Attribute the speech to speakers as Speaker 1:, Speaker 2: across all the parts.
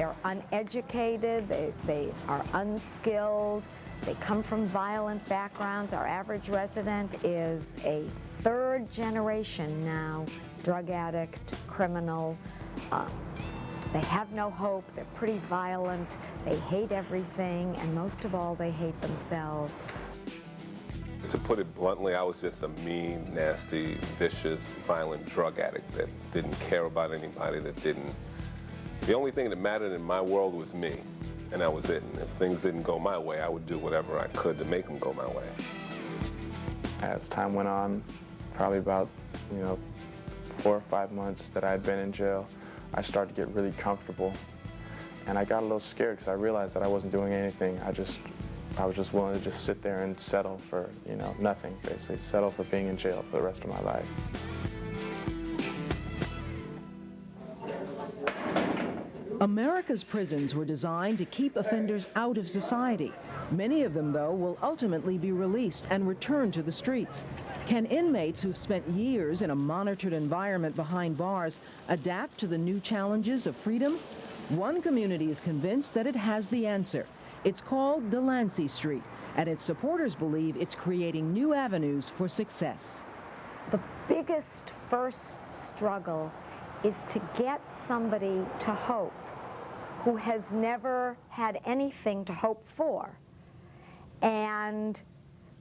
Speaker 1: They're uneducated, they are unskilled, they come from violent backgrounds. Our average resident is a third generation now, drug addict, criminal. They have no hope, they're pretty violent, they hate everything, and most of all, they hate themselves.
Speaker 2: To put it bluntly, I was just a mean, nasty, vicious, violent drug addict that didn't care about anybody, the only thing that mattered in my world was me, and that was it. And if things didn't go my way, I would do whatever I could to make them go my way.
Speaker 3: As time went on, probably about 4 or 5 months that I had been in jail, I started to get really comfortable, and I got a little scared because I realized that I wasn't doing anything. I was just willing to just sit there and settle for nothing, basically settle for being in jail for the rest of my life.
Speaker 4: America's prisons were designed to keep offenders out of society. Many of them, though, will ultimately be released and return to the streets. Can inmates who've spent years in a monitored environment behind bars adapt to the new challenges of freedom? One community is convinced that it has the answer. It's called Delancey Street, and its supporters believe it's creating new avenues for success.
Speaker 1: The biggest first struggle is to get somebody to hope who has never had anything to hope for, and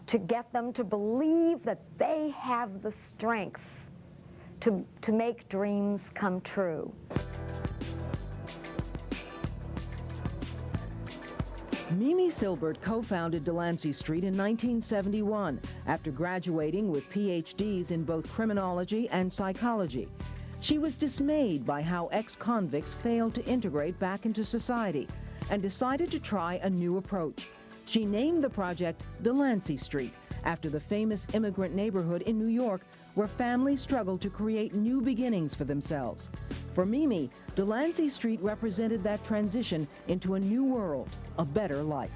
Speaker 1: to get them to believe that they have the strength to make dreams come true.
Speaker 4: Mimi Silbert co-founded Delancey Street in 1971 after graduating with PhDs in both criminology and psychology. She was dismayed by how ex-convicts failed to integrate back into society and decided to try a new approach. She named the project Delancey Street after the famous immigrant neighborhood in New York where families struggled to create new beginnings for themselves. For Mimi, Delancey Street represented that transition into a new world, a better life.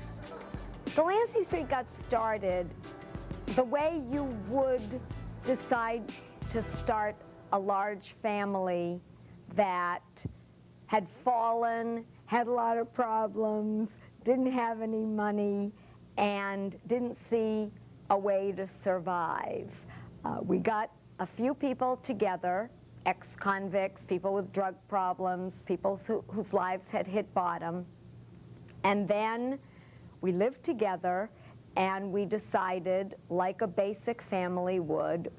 Speaker 1: Delancey Street got started the way you would decide to start a large family that had fallen, had a lot of problems, didn't have any money, and didn't see a way to survive. We got a few people together, ex-convicts, people with drug problems, people whose lives had hit bottom, and then we lived together and we decided, like a basic family would,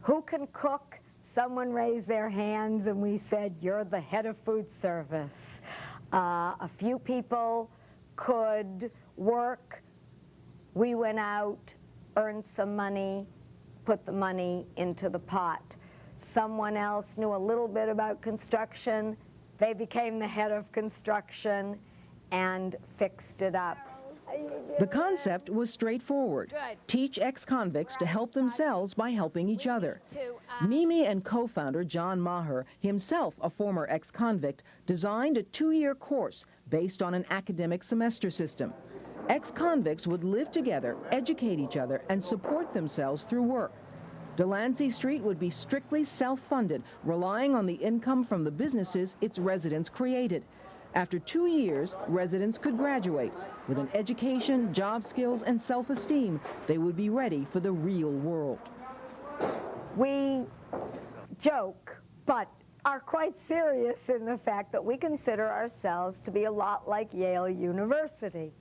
Speaker 1: who can cook? Someone raised their hands and we said, you're the head of food service. A few people could work. We went out, earned some money, put the money into the pot. Someone else knew a little bit about construction. They became the head of construction and fixed it up.
Speaker 4: The concept was straightforward. Teach ex-convicts to help themselves by helping each other. Mimi and co-founder John Maher, himself a former ex-convict, designed a 2-year course based on an academic semester system. Ex-convicts would live together, educate each other, and support themselves through work. Delancey Street would be strictly self-funded, relying on the income from the businesses its residents created. After 2 years, residents could graduate. With an education, job skills, and self-esteem, they would be ready for the real world.
Speaker 1: We joke, but are quite serious in the fact that we consider ourselves to be a lot like Yale University.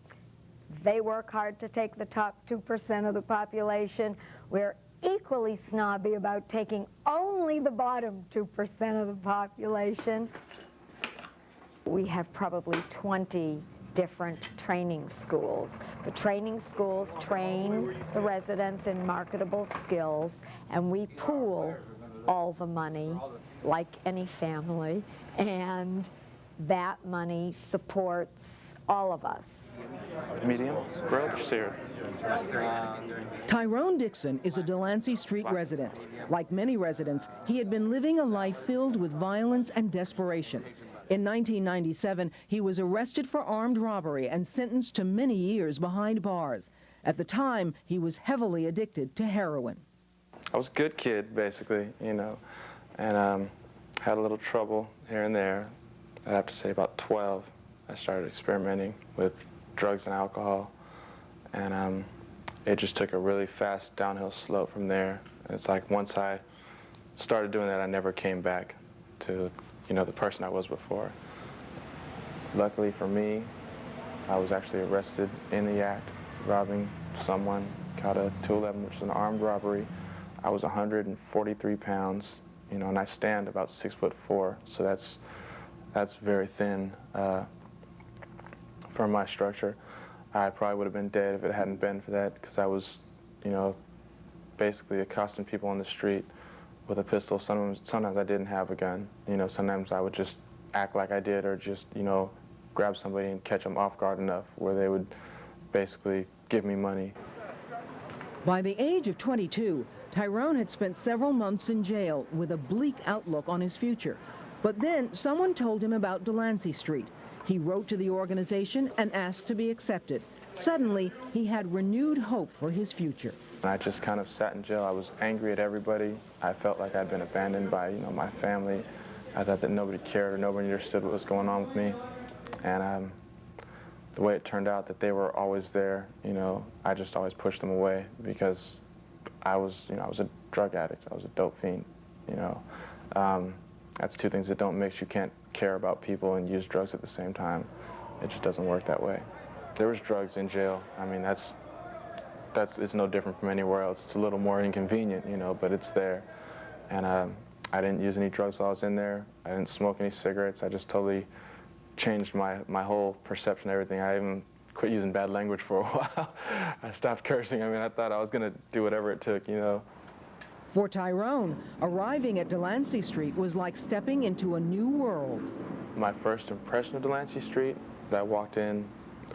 Speaker 1: They work hard to take the top 2% of the population. We're equally snobby about taking only the bottom 2% of the population. We have probably 20 different training schools. The training schools train the residents in marketable skills, and we pool all the money, like any family, and that money supports all of us.
Speaker 3: Medium, grilled or seared?
Speaker 4: Tyrone Dixon is a Delancey Street resident. Like many residents, he had been living a life filled with violence and desperation. In 1997, he was arrested for armed robbery and sentenced to many years behind bars. At the time, he was heavily addicted to heroin.
Speaker 3: I was a good kid, basically, and had a little trouble here and there. I'd have to say about 12, I started experimenting with drugs and alcohol, and it just took a really fast downhill slope from there. It's like once I started doing that, I never came back to, the person I was before. Luckily for me, I was actually arrested in the act, robbing someone, caught a 211, which is an armed robbery. I was 143 pounds, and I stand about 6'4", so that's very thin for my structure. I probably would have been dead if it hadn't been for that, because I was, basically accosting people on the street with a pistol. Sometimes I didn't have a gun. Sometimes I would just act like I did, or just, grab somebody and catch them off guard enough where they would basically give me money.
Speaker 4: By the age of 22, Tyrone had spent several months in jail with a bleak outlook on his future. But then someone told him about Delancey Street. He wrote to the organization and asked to be accepted. Suddenly, he had renewed hope for his future.
Speaker 3: I just kind of sat in jail. I was angry at everybody. I felt like I'd been abandoned by, my family. I thought that nobody cared or nobody understood what was going on with me. And the way it turned out that they were always there, I just always pushed them away because I was a drug addict. I was a dope fiend, That's two things that don't mix. You can't care about people and use drugs at the same time. It just doesn't work that way. There was drugs in jail. I mean, it's no different from anywhere else. It's a little more inconvenient, but it's there. And I didn't use any drugs while I was in there. I didn't smoke any cigarettes. I just totally changed my whole perception of everything. I even quit using bad language for a while. I stopped cursing. I mean, I thought I was going to do whatever it took,
Speaker 4: For Tyrone, arriving at Delancey Street was like stepping into a new world.
Speaker 3: My first impression of Delancey Street, that I walked in,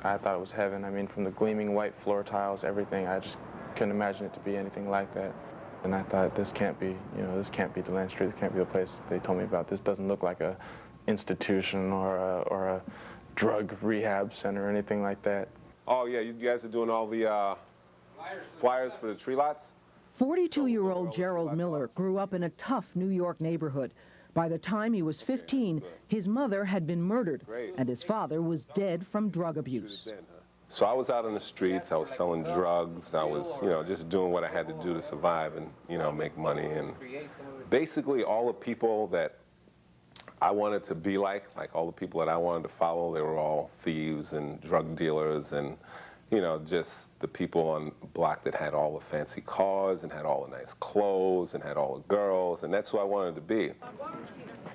Speaker 3: I thought it was heaven. I mean, from the gleaming white floor tiles, everything, I just couldn't imagine it to be anything like that. And I thought, this can't be, this can't be Delancey Street. This can't be the place they told me about. This doesn't look like a institution or a drug rehab center or anything like that.
Speaker 2: Oh yeah, you guys are doing all the flyers for the tree lots?
Speaker 4: 42-year-old Gerald Miller grew up in a tough New York neighborhood. By the time he was 15, his mother had been murdered, and his father was dead from drug abuse.
Speaker 2: So I was out on the streets, I was selling drugs, I was, just doing what I had to do to survive and, make money. And basically all the people that I wanted to be like all the people that I wanted to follow, they were all thieves and drug dealers and, just the people on the block that had all the fancy cars and had all the nice clothes and had all the girls, and that's who I wanted to be.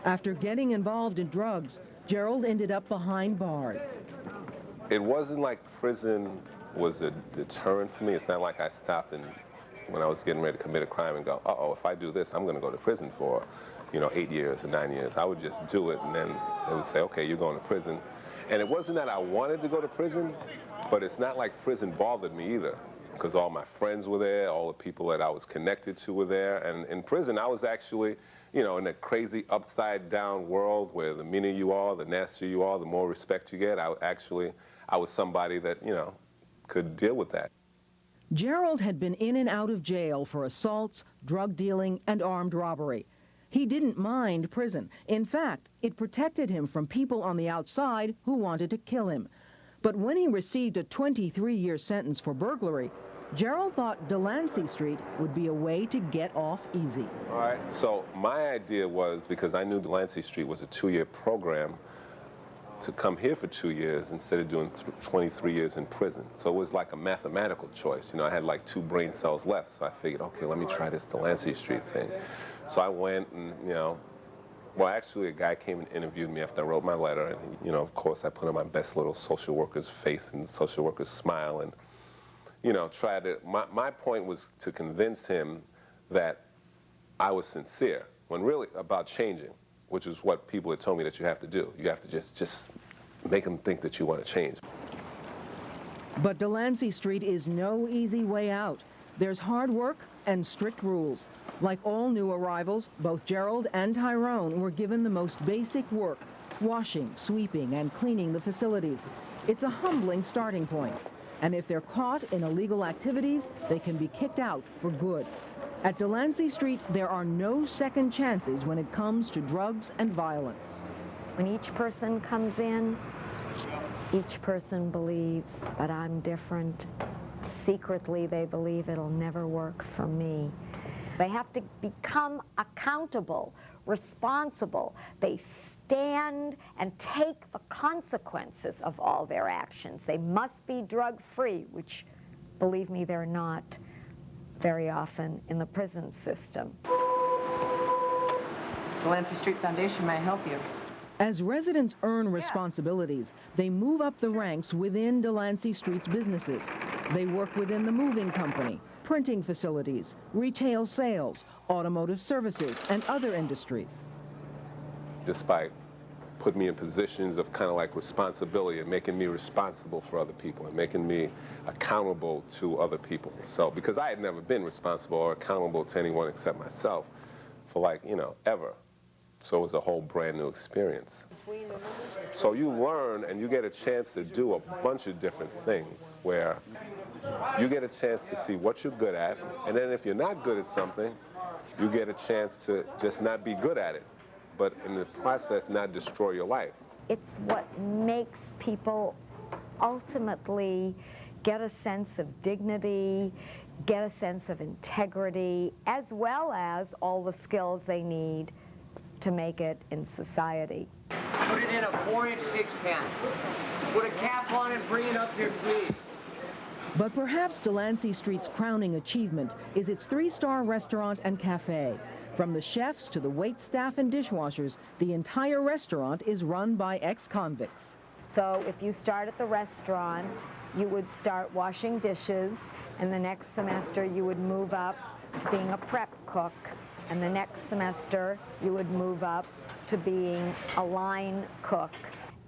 Speaker 4: After getting involved in drugs, Gerald ended up behind bars.
Speaker 2: It wasn't like prison was a deterrent for me. It's not like I stopped and when I was getting ready to commit a crime and go, uh-oh, if I do this, I'm going to go to prison for, 8 years or 9 years. I would just do it, and then they would say, okay, you're going to prison. And it wasn't that I wanted to go to prison, but it's not like prison bothered me either, because all my friends were there, all the people that I was connected to were there. And in prison, I was actually, in a crazy upside-down world where the meaner you are, the nastier you are, the more respect you get. I was somebody that, could deal with that.
Speaker 4: Gerald had been in and out of jail for assaults, drug dealing, and armed robbery. He didn't mind prison. In fact, it protected him from people on the outside who wanted to kill him. But when he received a 23-year sentence for burglary, Gerald thought Delancey Street would be a way to get off easy.
Speaker 2: All right, so my idea was, because I knew Delancey Street was a 2-year program, to come here for 2 years instead of doing 23 years in prison. So it was like a mathematical choice. I had like 2 brain cells left, so I figured, okay, let me try this Delancey Street thing. So I went and, well, actually a guy came and interviewed me after I wrote my letter, and, of course I put on my best little social worker's face and social worker's smile and, tried to, my point was to convince him that I was sincere, when really about changing, which is what people had told me that you have to do. You have to just make them think that you want to change.
Speaker 4: But Delancey Street is no easy way out. There's hard work and strict rules. Like all new arrivals, both Gerald and Tyrone were given the most basic work, washing, sweeping, and cleaning the facilities. It's a humbling starting point. And if they're caught in illegal activities, they can be kicked out for good. At Delancey Street, there are no second chances when it comes to drugs and violence.
Speaker 1: When each person comes in, each person believes that I'm different. Secretly, they believe it'll never work for me. They have to become accountable, responsible. They stand and take the consequences of all their actions. They must be drug-free, which, believe me, they're not very often in the prison system.
Speaker 5: Delancey Street Foundation, may I help you?
Speaker 4: As residents earn responsibilities, they move up the ranks within Delancey Street's businesses. They work within the moving company, printing facilities, retail sales, automotive services, and other industries.
Speaker 2: Despite putting me in positions of kind of like responsibility and making me responsible for other people and making me accountable to other people. So, because I had never been responsible or accountable to anyone except myself for like, you know, ever. So it was a whole brand new experience. So you learn and you get a chance to do a bunch of different things where you get a chance to see what you're good at, and then if you're not good at something, you get a chance to just not be good at it, but in the process not destroy your life.
Speaker 1: It's what makes people ultimately get a sense of dignity, get a sense of integrity, as well as all the skills they need to make it in society.
Speaker 6: Put it in a 4-inch six-pan. Put a cap on it, bring it up here, please.
Speaker 4: But perhaps Delancey Street's crowning achievement is its 3-star restaurant and cafe. From the chefs to the wait staff and dishwashers, the entire restaurant is run by ex-convicts.
Speaker 1: So if you start at the restaurant, you would start washing dishes, and the next semester you would move up to being a prep cook, and the next semester you would move up to being a line cook,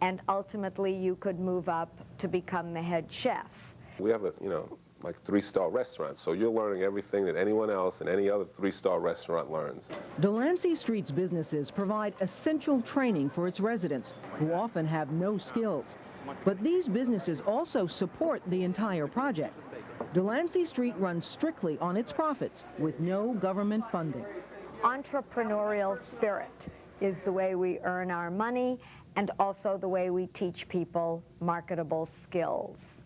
Speaker 1: and ultimately you could move up to become the head chef.
Speaker 2: We have a, you know, like 3-star restaurant, so you're learning everything that anyone else in any other 3-star restaurant learns.
Speaker 4: Delancey Street's businesses provide essential training for its residents, who often have no skills. But these businesses also support the entire project. Delancey Street runs strictly on its profits, with no government funding.
Speaker 1: Entrepreneurial spirit is the way we earn our money, and also the way we teach people marketable skills.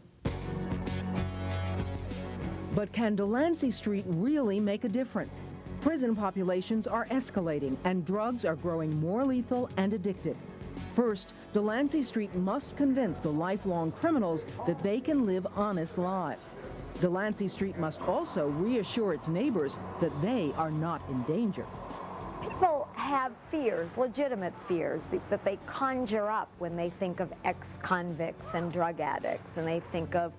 Speaker 4: But can Delancey Street really make a difference? Prison populations are escalating, and drugs are growing more lethal and addictive. First, Delancey Street must convince the lifelong criminals that they can live honest lives. Delancey Street must also reassure its neighbors that they are not in danger.
Speaker 1: People have fears, legitimate fears, that they conjure up when they think of ex-convicts and drug addicts, and they think of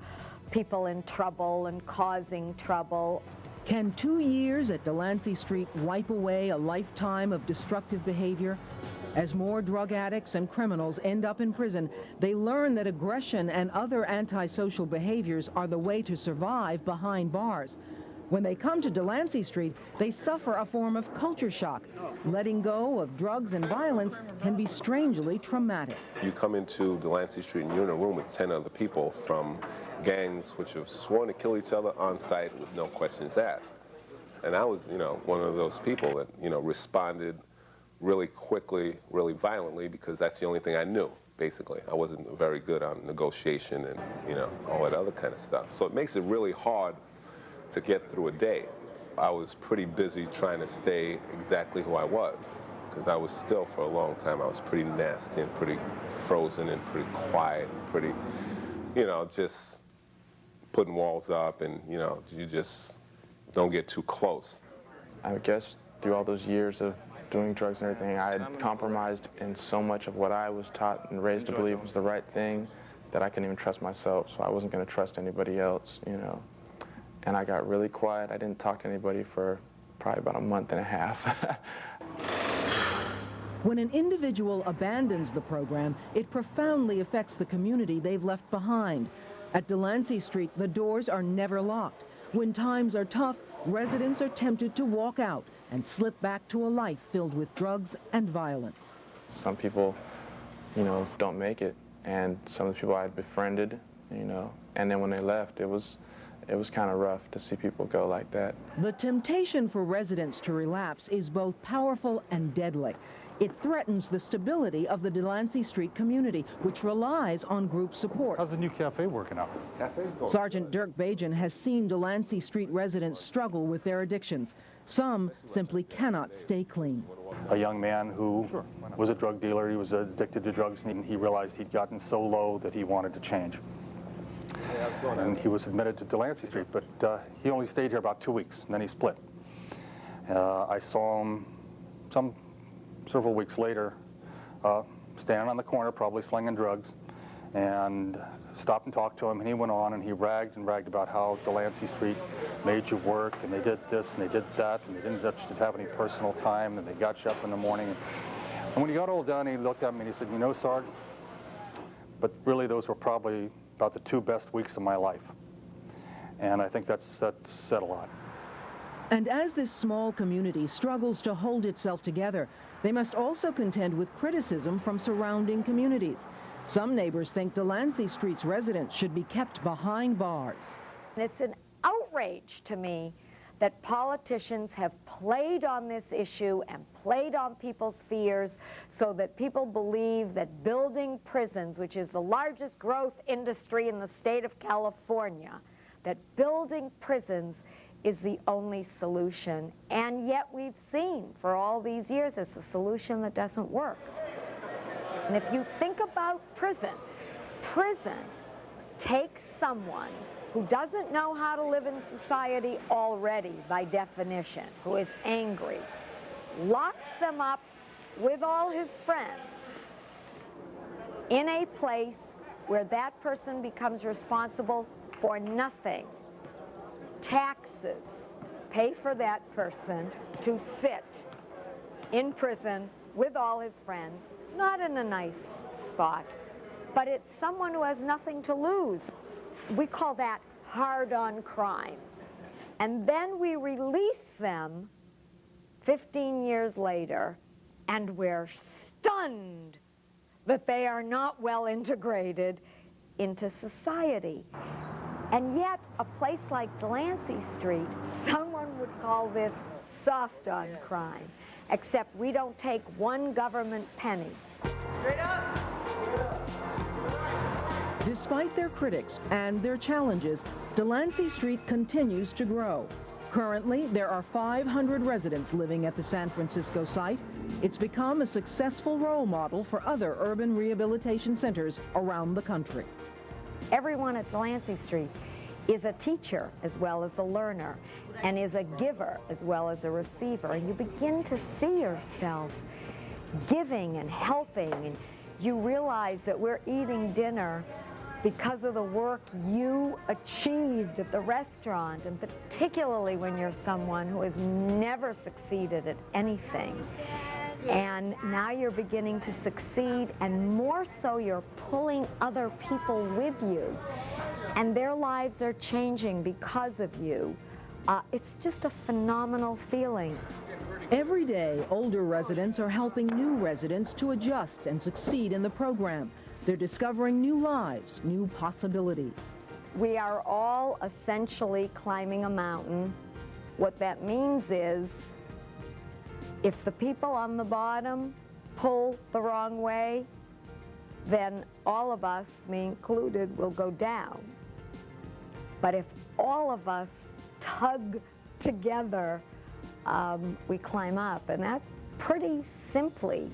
Speaker 1: people in trouble and causing trouble.
Speaker 4: Can 2 years at Delancey Street wipe away a lifetime of destructive behavior? As more drug addicts and criminals end up in prison, they learn that aggression and other antisocial behaviors are the way to survive behind bars. When they come to Delancey Street, they suffer a form of culture shock. Letting go of drugs and violence can be strangely traumatic.
Speaker 2: You come into Delancey Street and you're in a room with 10 other people from gangs which have sworn to kill each other on site with no questions asked. And I was, you know, one of those people that, you know, responded really quickly, really violently, because that's the only thing I knew, basically. I wasn't very good on negotiation and, you know, all that other kind of stuff. So it makes it really hard to get through a day. I was pretty busy trying to stay exactly who I was, because I was still, for a long time, I was pretty nasty and pretty frozen and pretty quiet and pretty, you know, just putting walls up, and, you know, you just don't get too close.
Speaker 3: I guess through all those years of doing drugs and everything, I had compromised in so much of what I was taught and raised to believe was the right thing that I couldn't even trust myself, so I wasn't going to trust anybody else, you know. And I got really quiet. I didn't talk to anybody for probably about a month and a half.
Speaker 4: When an individual abandons the program, it profoundly affects the community they've left behind. At Delancey Street, the doors are never locked. When times are tough, residents are tempted to walk out and slip back to a life filled with drugs and violence.
Speaker 3: Some people, you know, don't make it, and some of the people I had befriended, you know, and then when they left, it was kind of rough to see people go like that.
Speaker 4: The temptation for residents to relapse is both powerful and deadly. It threatens the stability of the Delancey Street community, which relies on group support.
Speaker 7: How's the new cafe working out?
Speaker 4: Sergeant Dirk Bajan has seen Delancey Street residents struggle with their addictions. Some simply cannot stay clean.
Speaker 7: A young man who was a drug dealer, he was addicted to drugs, and he realized he'd gotten so low that he wanted to change. And he was admitted to Delancey Street, but he only stayed here about 2 weeks, and then he split. I saw him several weeks later standing on the corner, probably slinging drugs, and stopped and talked to him, and he went on and he bragged about how Delancey Street made you work, and they did this and they did that, and they didn't have any personal time, and they got you up in the morning. And when he got all done, he looked at me and he said, "You know, Sarge, but really those were probably about the 2 best weeks of my life." And I think that's said a lot.
Speaker 4: And as this small community struggles to hold itself together, they must also contend with criticism from surrounding communities. Some neighbors think Delancey Street's residents should be kept behind bars.
Speaker 1: It's an outrage to me that politicians have played on this issue and played on people's fears so that people believe that building prisons, which is the largest growth industry in the state of California, that building prisons is the only solution. And yet we've seen for all these years it's a solution that doesn't work. And if you think about prison takes someone who doesn't know how to live in society already by definition, who is angry, locks them up with all his friends in a place where that person becomes responsible for nothing. Taxes pay for that person to sit in prison with all his friends, not in a nice spot, but it's someone who has nothing to lose. We call that hard-on crime. And then we release them 15 years later, and we're stunned that they are not well integrated into society. And yet, a place like Delancey Street, someone would call this soft on crime, except we don't take one government penny.
Speaker 6: Straight up!
Speaker 4: Despite their critics and their challenges, Delancey Street continues to grow. Currently, there are 500 residents living at the San Francisco site. It's become a successful role model for other urban rehabilitation centers around the country.
Speaker 1: Everyone at Delancey Street is a teacher as well as a learner, and is a giver as well as a receiver. And you begin to see yourself giving and helping, and you realize that we're eating dinner because of the work you achieved at the restaurant, and particularly when you're someone who has never succeeded at anything. And now you're beginning to succeed, and more so you're pulling other people with you, and their lives are changing because of you. It's just a phenomenal feeling.
Speaker 4: Every day, older residents are helping new residents to adjust and succeed in the program. They're discovering new lives, new possibilities.
Speaker 1: We are all essentially climbing a mountain. What that means is, if the people on the bottom pull the wrong way, then all of us, me included, will go down. But if all of us tug together, we climb up. And that's pretty simply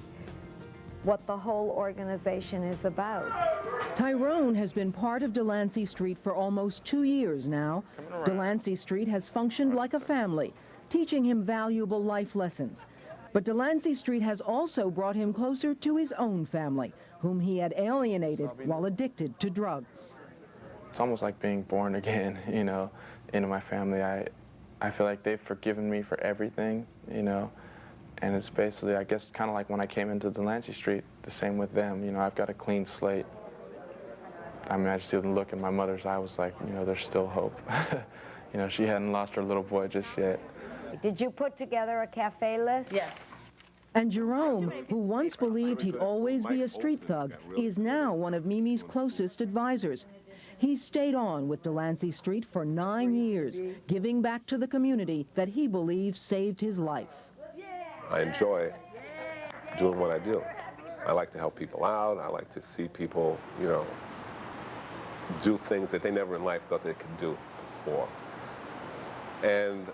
Speaker 1: what the whole organization is about.
Speaker 4: Tyrone has been part of Delancey Street for almost 2 years now. Delancey Street has functioned like a family, teaching him valuable life lessons. But Delancey Street has also brought him closer to his own family, whom he had alienated while addicted to drugs.
Speaker 3: It's almost like being born again, you know, into my family. I feel like they've forgiven me for everything, you know, and it's basically, I guess, kind of like when I came into Delancey Street, the same with them. You know, I've got a clean slate. I mean, I just see the look in my mother's eye was like, you know, there's still hope. You know, she hadn't lost her little boy just yet.
Speaker 1: Did you put together a cafe list?
Speaker 5: Yes.
Speaker 4: And Jerome, who once believed he'd always be a street thug, is now one of Mimi's closest advisors. He's stayed on with Delancey Street for 9 years, giving back to the community that he believes saved his life.
Speaker 2: I enjoy doing what I do. I like to help people out. I like to see people, you know, do things that they never in life thought they could do before. And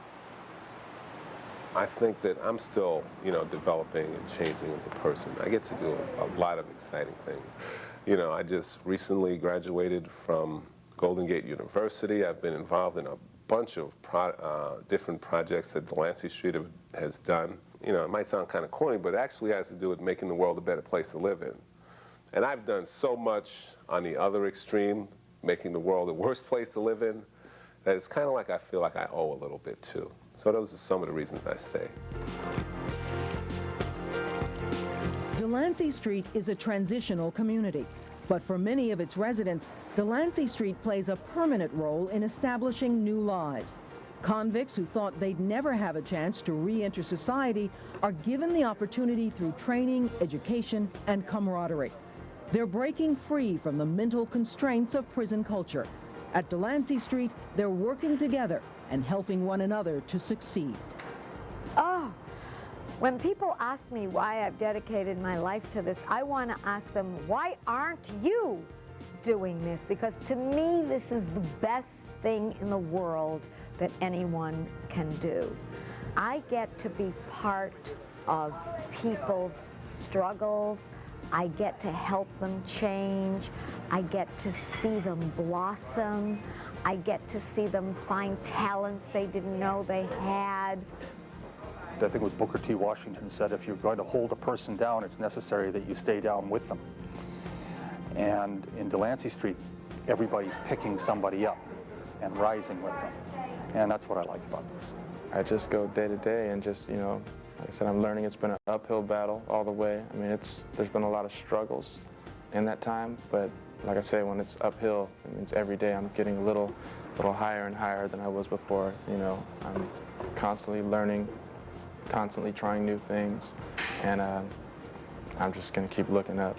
Speaker 2: I think that I'm still, you know, developing and changing as a person. I get to do a lot of exciting things. You know, I just recently graduated from Golden Gate University. I've been involved in a bunch of different projects that Delancey Street has done. You know, it might sound kind of corny, but it actually has to do with making the world a better place to live in. And I've done so much on the other extreme, making the world a worse place to live in, that it's kind of like I feel like I owe a little bit too. So those are some of the reasons I stay.
Speaker 4: Delancey Street is a transitional community, but for many of its residents, Delancey Street plays a permanent role in establishing new lives. Convicts who thought they'd never have a chance to re-enter society are given the opportunity through training, education, and camaraderie. They're breaking free from the mental constraints of prison culture. At Delancey Street, they're working together and helping one another to succeed.
Speaker 1: Oh, when people ask me why I've dedicated my life to this, I want to ask them, why aren't you doing this? Because to me, this is the best thing in the world that anyone can do. I get to be part of people's struggles. I get to help them change. I get to see them blossom. I get to see them find talents they didn't know they had.
Speaker 7: I think it was Booker T. Washington said, if you're going to hold a person down, it's necessary that you stay down with them. And in Delancey Street, everybody's picking somebody up and rising with them. And that's what I like about this.
Speaker 3: I just go day to day and just, you know, like I said, I'm learning it's been an uphill battle all the way. I mean, there's been a lot of struggles in that time, but like I say, when it's uphill, it means every day I'm getting a little higher and higher than I was before. You know, I'm constantly learning, constantly trying new things, and I'm just going to keep looking up.